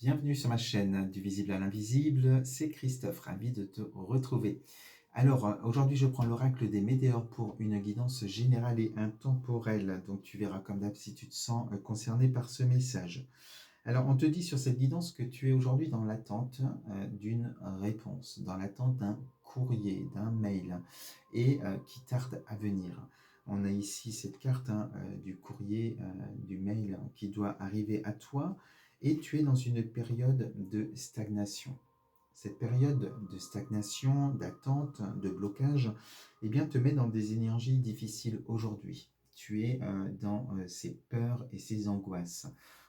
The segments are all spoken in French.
Bienvenue sur ma chaîne du visible à l'invisible, c'est Christophe, ravi de te retrouver. Alors, aujourd'hui je prends l'oracle des météores pour une guidance générale et intemporelle. Donc tu verras comme d'hab si tu te sens concerné par ce message. Alors on te dit sur cette guidance que tu es aujourd'hui dans l'attente d'une réponse, dans l'attente d'un courrier, d'un mail, et qui tarde à venir. On a ici cette carte du courrier, du mail qui doit arriver à toi, et tu es dans une période de stagnation. Cette période de stagnation, d'attente, de blocage, eh bien, te met dans des énergies difficiles aujourd'hui. Tu es dans ces peurs et ces angoisses.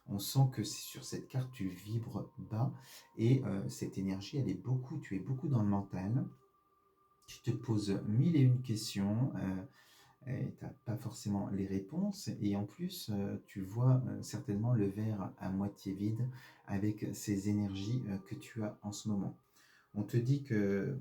On sent que sur cette carte, tu vibres bas et cette énergie, elle est beaucoup, tu es beaucoup dans le mental. Tu te poses mille et une questions. Tu n'as pas forcément les réponses et en plus tu vois certainement le verre à moitié vide avec ces énergies que tu as en ce moment. On te dit que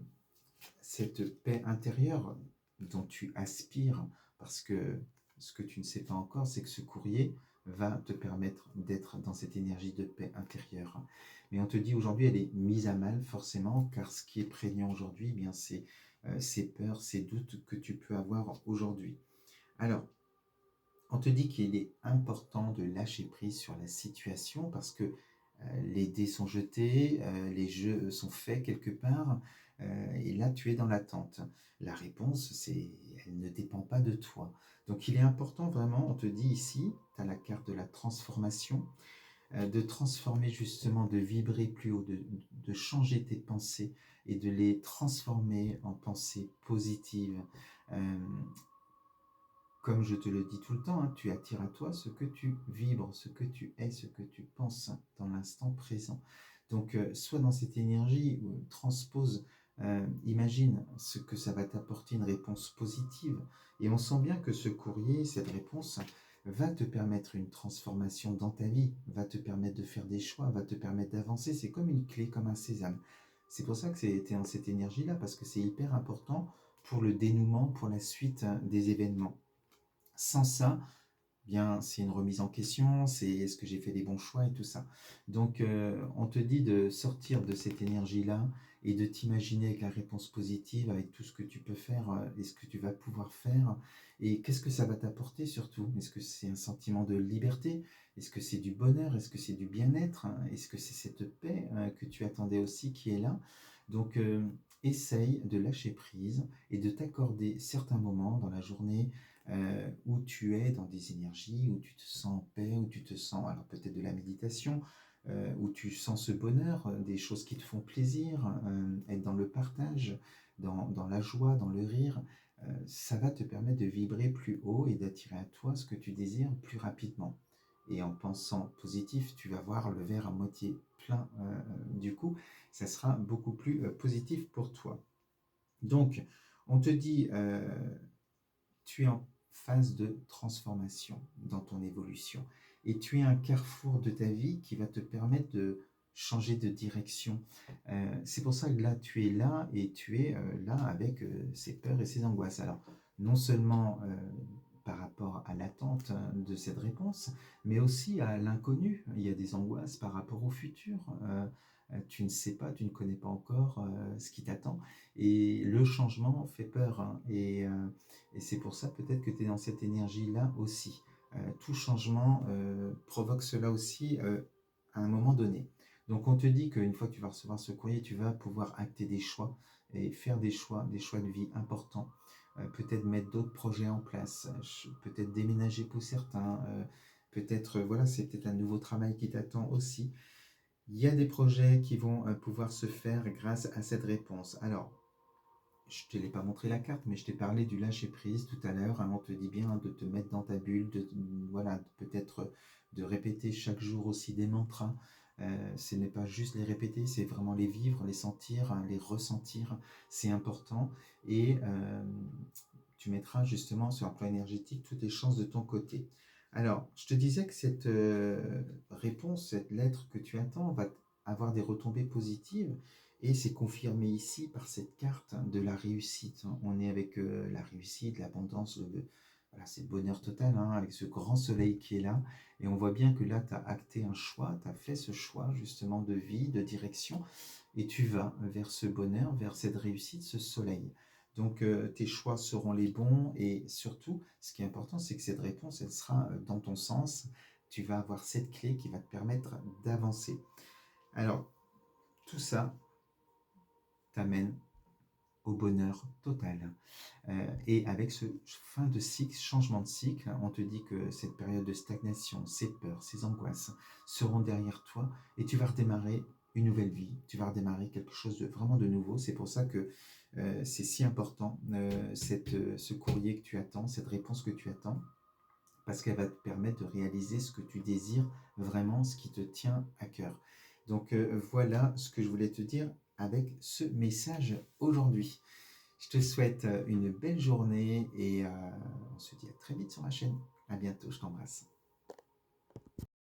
cette paix intérieure dont tu aspires, parce que ce que tu ne sais pas encore, c'est que ce courrier va te permettre d'être dans cette énergie de paix intérieure. Mais on te dit aujourd'hui, elle est mise à mal forcément, car ce qui est prégnant aujourd'hui, eh bien c'est ces peurs, ces doutes que tu peux avoir aujourd'hui. Alors, on te dit qu'il est important de lâcher prise sur la situation parce que les dés sont jetés, les jeux sont faits quelque part, et là tu es dans l'attente. La réponse, elle ne dépend pas de toi. Donc il est important vraiment, on te dit ici, tu as la carte de la transformation, de transformer justement, de vibrer plus haut, de changer tes pensées et de les transformer en pensées positives. Euh, Comme je te le dis tout le temps, tu attires à toi ce que tu vibres, ce que tu es, ce que tu penses dans l'instant présent. Donc, sois dans cette énergie, transpose, imagine ce que ça va t'apporter, une réponse positive. Et on sent bien que ce courrier, cette réponse, va te permettre une transformation dans ta vie, va te permettre de faire des choix, va te permettre d'avancer. C'est comme une clé, comme un sésame. C'est pour ça que c'était dans cette énergie-là, parce que c'est hyper important pour le dénouement, pour la suite des événements. Sans ça, bien, c'est une remise en question, c'est est-ce que j'ai fait des bons choix et tout ça. Donc, on te dit de sortir de cette énergie-là et de t'imaginer avec la réponse positive, avec tout ce que tu peux faire et ce que tu vas pouvoir faire. Et qu'est-ce que ça va t'apporter surtout? Est-ce que c'est un sentiment de liberté? Est-ce que c'est du bonheur? Est-ce que c'est du bien-être? Est-ce que c'est cette paix que tu attendais aussi qui est là? Donc, essaye de lâcher prise et de t'accorder certains moments dans la journée où tu es dans des énergies, où tu te sens en paix, où tu te sens, alors peut-être de la méditation, où tu sens ce bonheur, des choses qui te font plaisir, être dans le partage, dans la joie, dans le rire, ça va te permettre de vibrer plus haut et d'attirer à toi ce que tu désires plus rapidement. Et en pensant positif, tu vas voir le verre à moitié plein. Du coup, ça sera beaucoup plus positif pour toi. Donc, on te dit, tu es en phase de transformation dans ton évolution. Et tu es un carrefour de ta vie qui va te permettre de changer de direction. C'est pour ça que là, tu es là et tu es là avec ces peurs et ces angoisses. Alors, non seulement par rapport à l'attente de cette réponse, mais aussi à l'inconnu. Il y a des angoisses par rapport au futur. Tu ne sais pas, tu ne connais pas encore ce qui t'attend. Et le changement fait peur. Et c'est pour ça peut-être que tu es dans cette énergie-là aussi. Tout changement provoque cela aussi à un moment donné. Donc on te dit qu'une fois que tu vas recevoir ce courrier, tu vas pouvoir acter des choix et faire des choix de vie importants. Peut-être mettre d'autres projets en place, peut-être déménager pour certains, peut-être, voilà, c'est peut-être un nouveau travail qui t'attend aussi. Il y a des projets qui vont pouvoir se faire grâce à cette réponse. Alors, je ne te l'ai pas montré la carte, mais je t'ai parlé du lâcher prise tout à l'heure. On te dit bien de te mettre dans ta bulle, voilà, peut-être de répéter chaque jour aussi des mantras. Ce n'est pas juste les répéter, c'est vraiment les vivre, les sentir, les ressentir. C'est important. Et tu mettras justement sur un plan énergétique toutes les chances de ton côté. Alors, je te disais que cette réponse, cette lettre que tu attends, va avoir des retombées positives. Et c'est confirmé ici par cette carte de la réussite. On est avec la réussite, l'abondance, voilà, c'est le bonheur total, hein, avec ce grand soleil qui est là. Et on voit bien que là, tu as acté un choix, tu as fait ce choix justement de vie, de direction, et tu vas vers ce bonheur, vers cette réussite, ce soleil. Donc tes choix seront les bons, et surtout, ce qui est important, c'est que cette réponse, elle sera dans ton sens. Tu vas avoir cette clé qui va te permettre d'avancer. Alors, tout ça t'amène au bonheur total. Et avec ce fin de cycle, changement de cycle, on te dit que cette période de stagnation, ces peurs, ces angoisses seront derrière toi, et tu vas redémarrer une nouvelle vie, tu vas redémarrer quelque chose de vraiment de nouveau. C'est pour ça que c'est si important, ce courrier que tu attends, cette réponse que tu attends, parce qu'elle va te permettre de réaliser ce que tu désires vraiment, ce qui te tient à cœur. Donc voilà ce que je voulais te dire avec ce message aujourd'hui. Je te souhaite une belle journée, et on se dit à très vite sur ma chaîne. À bientôt, je t'embrasse.